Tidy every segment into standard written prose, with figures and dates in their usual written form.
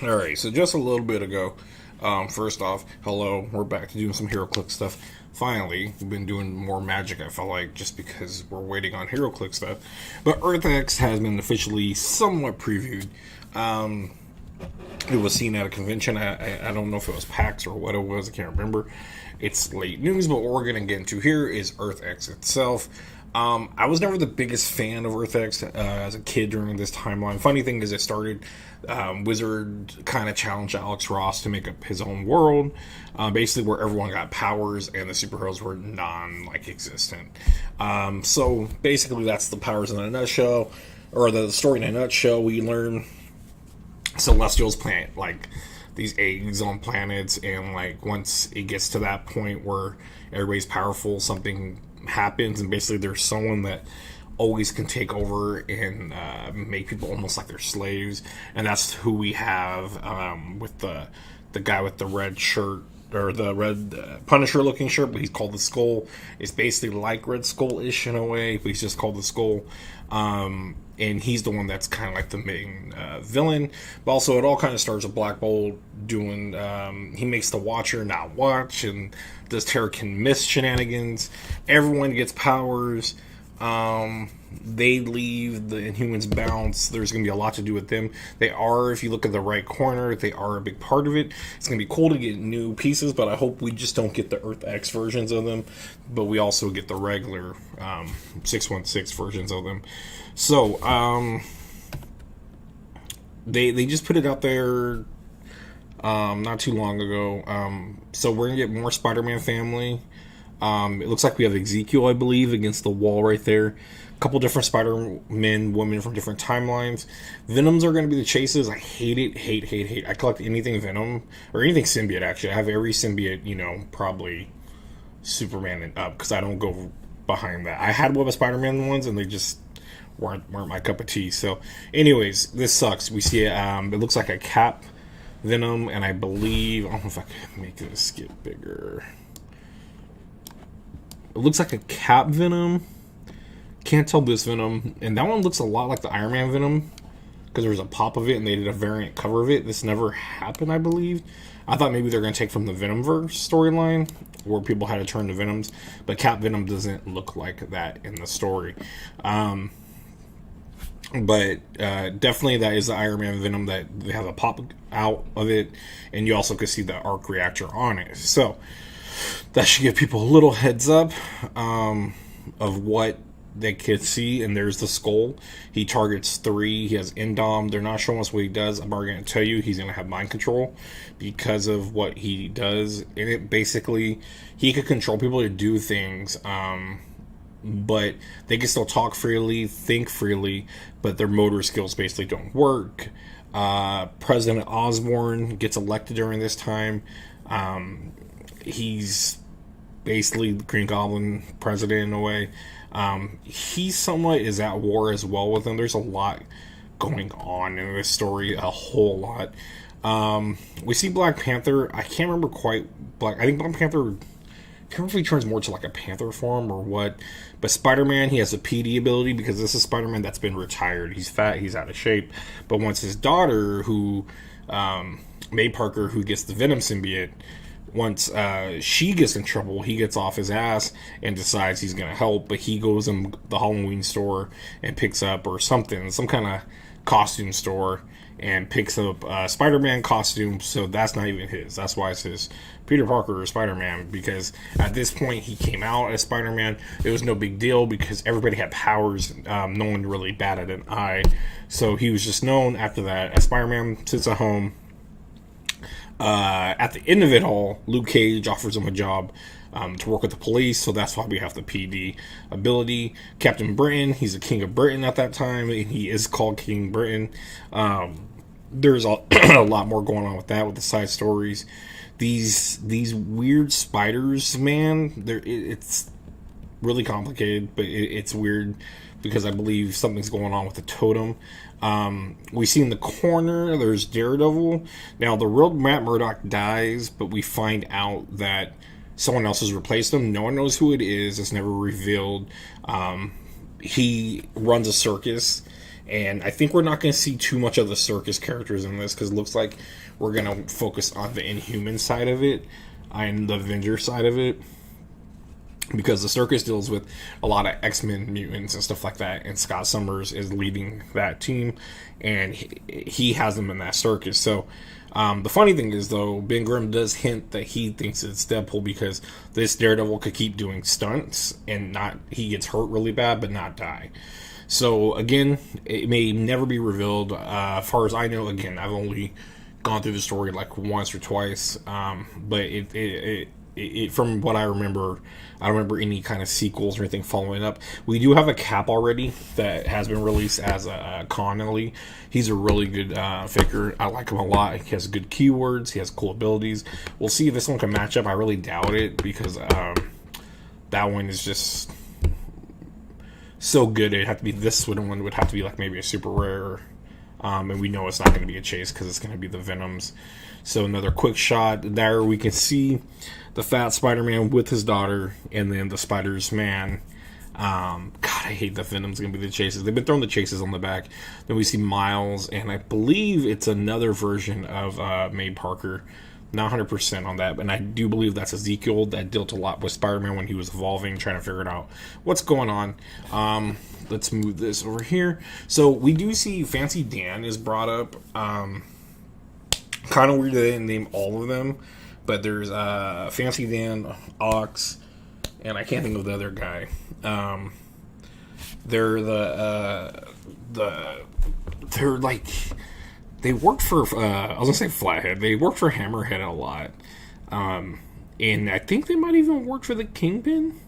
All right, so just a little bit ago, first off, hello, we're back to doing some Heroclix stuff. Finally, we've been doing more magic, I felt like, just because we're waiting on Heroclix stuff. But EarthX has been officially somewhat previewed. Um, it was seen at a convention. I don't know if it was PAX or what it was, I can't remember. It's late news, but what we're going to get into here is EarthX itself. I was never the biggest fan of EarthX as a kid during this timeline. Funny thing is, it started Wizard kind of challenged Alex Ross to make up his own world, basically where everyone got powers and the superheroes were non-existent. So basically, that's the powers in a nutshell, or the story in a nutshell. We learn Celestials plant these eggs on planets, and once it gets to that point where everybody's powerful, something happens, and basically there's someone that always can take over and make people almost like they're slaves, and that's who we have with the guy with the red shirt, or the red Punisher looking shirt, but he's called the Skull. It's basically like Red Skull-ish in a way, but he's just called the Skull. And he's the one that's kind of like the main villain. But also, it all kind of starts with Black Bolt doing. He makes the Watcher not watch, and does Terrakin Mist shenanigans. Everyone gets powers. They leave, the Inhumans bounce. There's going to be a lot to do with them. They are, if you look at the right corner, they are a big part of it. It's going to be cool to get new pieces, but I hope we just don't get the Earth X versions of them, but we also get the regular 616 versions of them. So, they just put it out there not too long ago. So we're going to get more Spider-Man family. It looks like we have Ezekiel, I believe, against the wall right there. A couple different Spider-Men, women from different timelines. Venoms are going to be the chases. I hate it, hate. I collect anything Venom, or anything symbiote, actually. I have every symbiote, probably Superman and up, because I don't go behind that. I had Web of Spider-Man ones, and they just weren't my cup of tea. So, anyways, this sucks. We see it looks like a Cap Venom, and I believe, I don't know if I can make this get bigger. It looks like a Cap Venom. Can't tell this Venom. And that one looks a lot like the Iron Man Venom, because there was a pop of it and they did a variant cover of it. This never happened, I believe. I thought maybe they're going to take from the Venomverse storyline, where people had to turn to Venoms. But Cap Venom doesn't look like that in the story. But definitely that is the Iron Man Venom, that they have a pop out of it. And you also can see the arc reactor on it. So that should give people a little heads up of what they could see. And there's the Skull. He targets 3. He has Indom. They're not showing us what he does. I'm already going to tell you he's going to have mind control because of what he does. And it basically, he could control people to do things, but they can still talk freely, think freely, but their motor skills basically don't work. President Osborn gets elected during this time. He's basically Green Goblin president in a way. He somewhat is at war as well with them. There's a lot going on in this story, a whole lot. We see Black Panther. I can't remember quite. I think Black Panther, I can't remember if he turns more to like a Panther form or what. But Spider-Man, he has a PD ability, because this is Spider-Man that's been retired. He's fat, he's out of shape. But once his daughter, who May Parker, who gets the Venom symbiote, once she gets in trouble, he gets off his ass and decides he's going to help. But he goes in the Halloween store and picks up, or something, some kind of costume store, and picks up a Spider-Man costume. So that's not even his. That's why it says Peter Parker or Spider-Man, because at this point he came out as Spider-Man. It was no big deal because everybody had powers. No one really batted an eye. So he was just known after that as Spider-Man. Sits at home. At the end of it all, Luke Cage offers him a job to work with the police, so that's why we have the PD ability. Captain Britain, he's the King of Britain at that time, and he is called King Britain. There's a, a lot more going on with that, with the side stories. These weird spiders, man, it's really complicated, but it's weird because I believe something's going on with the totem. We see in the corner, there's Daredevil. Now, the real Matt Murdock dies, but we find out that someone else has replaced him. No one knows who it is. It's never revealed. He runs a circus, And I think we're not going to see too much of the circus characters in this, because it looks like we're going to focus on the Inhuman side of it and the Avenger side of it, because the circus deals with a lot of X-Men mutants and stuff like that, and Scott Summers is leading that team, and he has them in that circus. So the funny thing is, though, Ben Grimm does hint that he thinks it's Deadpool because this Daredevil could keep doing stunts and he gets hurt really bad but not die. So again, it may never be revealed. As far as I know, again, I've only gone through the story like once or twice, but it from what I don't remember any kind of sequels or anything following up. We do have a Cap already that has been released as a Connolly. He's a really good figure. I like him a lot. He has good keywords. He has cool abilities. We'll see if this one can match up. I really doubt it, because that one is just so good. This one would have to be like maybe a super rare. And we know it's not going to be a chase because it's going to be the Venoms. So another quick shot there, we can see the fat Spider-Man with his daughter, and then the Spider's man. God, I hate the Venom's going to be the chases. They've been throwing the chases on the back. Then we see Miles, and I believe it's another version of May Parker. Not 100% on that, and I do believe that's Ezekiel that dealt a lot with Spider-Man when he was evolving, trying to figure it out what's going on. Let's move this over here. So we do see Fancy Dan is brought up. Kind of weird they didn't name all of them, but there's Fancy Dan, Ox, and I can't think of the other guy. They're they're like, they worked for I was gonna say Flathead. They worked for Hammerhead a lot, and I think they might even work for the Kingpin,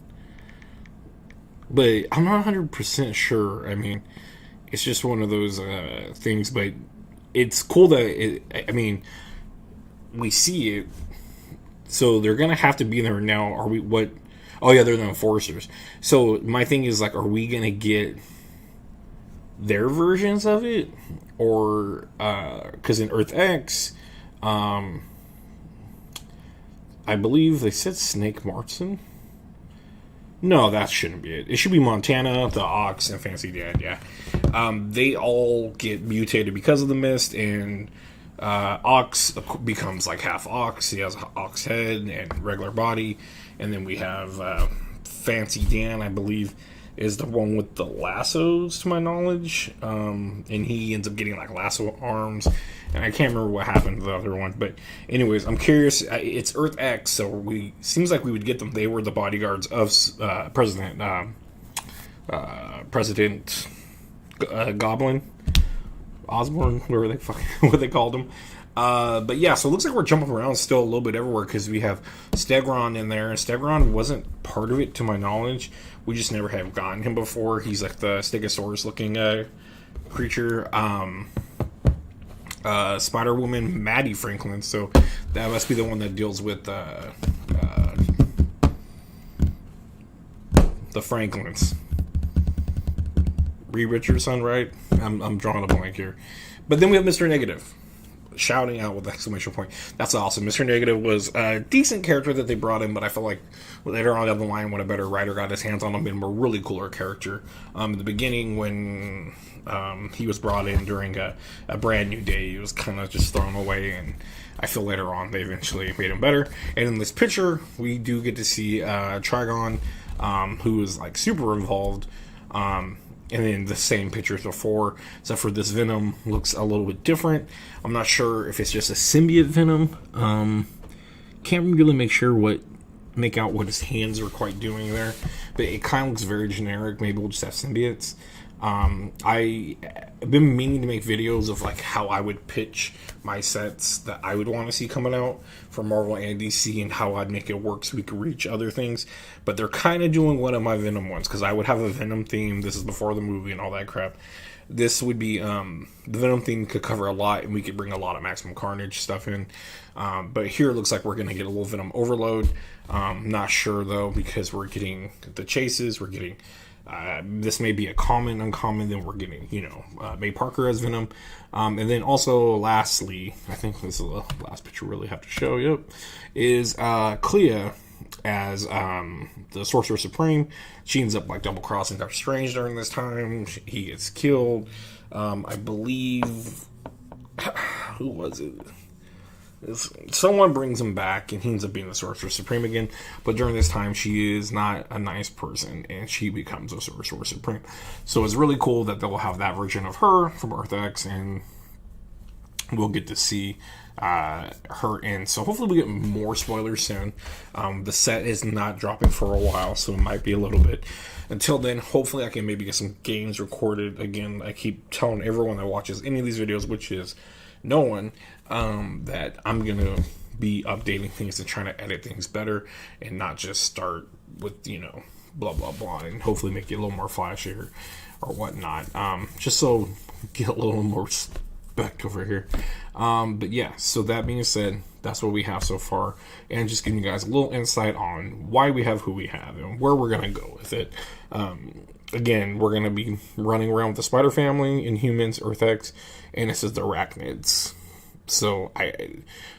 but I'm not 100% sure. I mean, it's just one of those things, but it's cool that we see it. So they're gonna have to be there now. Are we? What? Oh yeah, they're the Enforcers. So my thing is, like, are we gonna get their versions of it, or because in Earth X, I believe they said Snake Martin. No, that shouldn't be it. It should be Montana, the Ox, and Fancy Dan. Yeah, they all get mutated because of the mist, and Ox becomes like half Ox. He has an Ox head and regular body, and then we have Fancy Dan, I believe, is the one with the lassos, to my knowledge, and he ends up getting like lasso arms, and I can't remember what happened to the other one. But anyways, I'm curious. It's Earth X, so seems like we would get them. They were the bodyguards of President Goblin Osborn, what they called him. But yeah, so it looks like we're jumping around still a little bit everywhere, because we have Stegron in there, and Stegron wasn't part of it to my knowledge. We just never have gotten him before. He's like the Stegosaurus looking creature. Spider-Woman Maddie Franklin, so that must be the one that deals with the Franklins. Reed Richardson, right? I'm drawing a blank here. But then we have Mr. Negative shouting out with exclamation point. That's awesome. Mr. Negative was a decent character that they brought in, but I feel like later on down the line, when a better writer got his hands on him, and a really cooler character. In the beginning, when he was brought in during a brand new day, he was kind of just thrown away, and I feel later on they eventually made him better. And in this picture, we do get to see Trigon, who is like super involved. And then the same pictures before, except for this Venom looks a little bit different. I'm not sure if it's just a symbiote Venom. Can't really make out what his hands are quite doing there, but it kind of looks very generic. Maybe we'll just have symbiotes. I've been meaning to make videos of like how I would pitch my sets that I would want to see coming out for Marvel and DC, and how I'd make it work so we could reach other things. But they're kind of doing one of my Venom ones, because I would have a Venom theme. This is before the movie and all that crap. This would be the Venom theme could cover a lot, and we could bring a lot of Maximum Carnage stuff in. But here it looks like we're going to get a little Venom overload. Not sure though, because we're getting the chases, we're getting this may be a common, uncommon, then we're getting, May Parker as Venom. And then also, lastly, I think this is the last picture we really have to show, is Clea as the Sorcerer Supreme. She ends up like double-crossing Doctor Strange during this time. He gets killed. I believe, who was it? Someone brings him back, and he ends up being the Sorcerer Supreme again. But during this time, she is not a nice person, and she becomes a Sorcerer Supreme. So it's really cool that they'll have that version of her from Earth X, and we'll get to see her in. So hopefully we get more spoilers soon. The set is not dropping for a while, so it might be a little bit. Until then, hopefully I can maybe get some games recorded. Again, I keep telling everyone that watches any of these videos, which is no one, that I'm going to be updating things and trying to edit things better and not just start with, blah, blah, blah, and hopefully make it a little more flashier or whatnot. Just so get a little more respect over here. But yeah, so that being said, that's what we have so far, and just giving you guys a little insight on why we have who we have and where we're going to go with it. Again, we're going to be running around with the Spider Family, Inhumans, Earth X, and this is the Arachnids. So,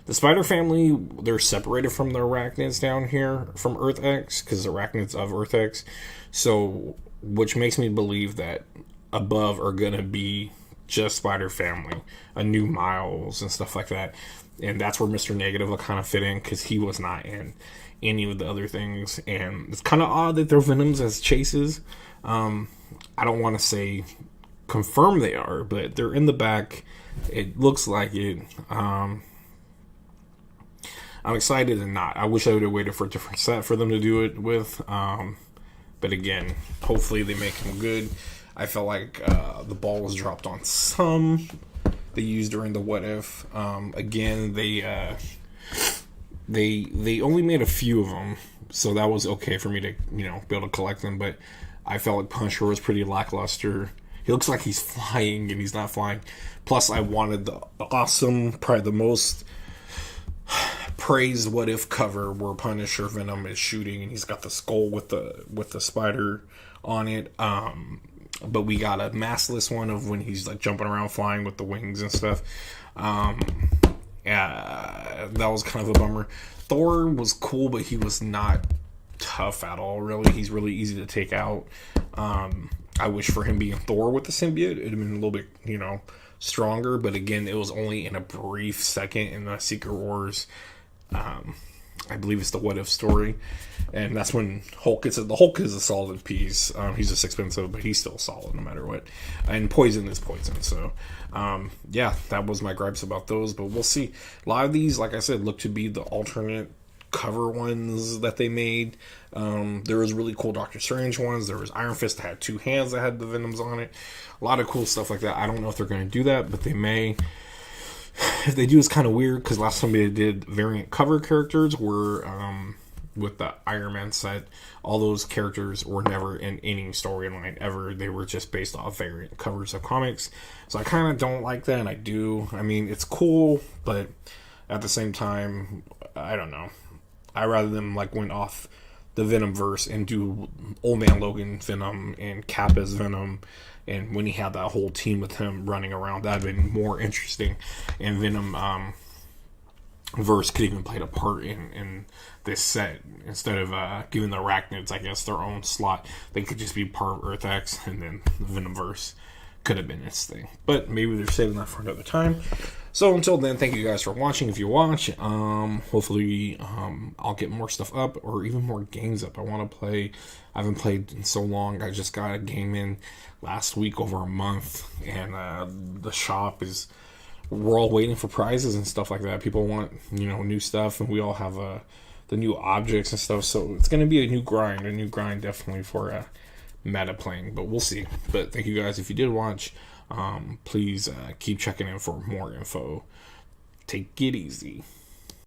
the Spider Family, they're separated from the Arachnids down here from Earth X, because the Arachnids of Earth X. So, which makes me believe that above are going to be just Spider Family, a new Miles and stuff like that. And that's where Mr. Negative will kind of fit in, because he was not in any of the other things. And it's kind of odd that they're Venoms as chases. I don't want to say confirm they are, but they're in the back. It looks like it. I'm excited and not. I wish I would have waited for a different set for them to do it with. But again, hopefully they make them good. I felt like the ball was dropped on some they used during the What If. Again, they only made a few of them, so that was okay for me to be able to collect them. But I felt like Punisher was pretty lackluster. He looks like he's flying, and he's not flying. Plus, I wanted the awesome, probably the most praised What If cover where Punisher Venom is shooting, and he's got the skull with the spider on it. But we got a maskless one of when he's like jumping around, flying with the wings and stuff. Yeah, that was kind of a bummer. Thor was cool, but he was not tough at all, really. He's really easy to take out. I wish for him being Thor with the symbiote, it'd have been a little bit, stronger. But again, it was only in a brief second in the Secret Wars. I believe it's the What If story. And that's when Hulk is the Hulk is a solid piece. He's just expensive, but he's still solid no matter what. And Poison is Poison. So, yeah, that was my gripes about those. But we'll see. A lot of these, like I said, look to be the alternate cover ones that they made. There was really cool Doctor Strange ones. There was Iron Fist that had two hands that had the Venoms on it. A lot of cool stuff like that. I don't know if they're going to do that, but they may. If they do, it's kind of weird, because last time they did variant cover characters were with the Iron Man set. All those characters were never in any storyline ever. They were just based off variant covers of comics. So I kind of don't like that, and I do. I mean, it's cool, but at the same time, I don't know. I rather them went off the Venomverse and do Old Man Logan Venom and Cap as Venom, and when he had that whole team with him running around, that'd been more interesting. And Venom verse could even play a part in this set instead of giving the Arachnids, I guess, their own slot. They could just be part of Earth X, and then the Venomverse could have been its thing. But maybe they're saving that for another time. So until then, thank you guys for watching. If you watch, hopefully I'll get more stuff up, or even more games up. I want to play. I haven't played in so long. I just got a game in last week, over a month, and the shop is. We're all waiting for prizes and stuff like that. People want new stuff, and we all have the new objects and stuff. So it's going to be a new grind definitely for meta playing. But we'll see. But thank you guys if you did watch. Please keep checking in for more info. Take it easy.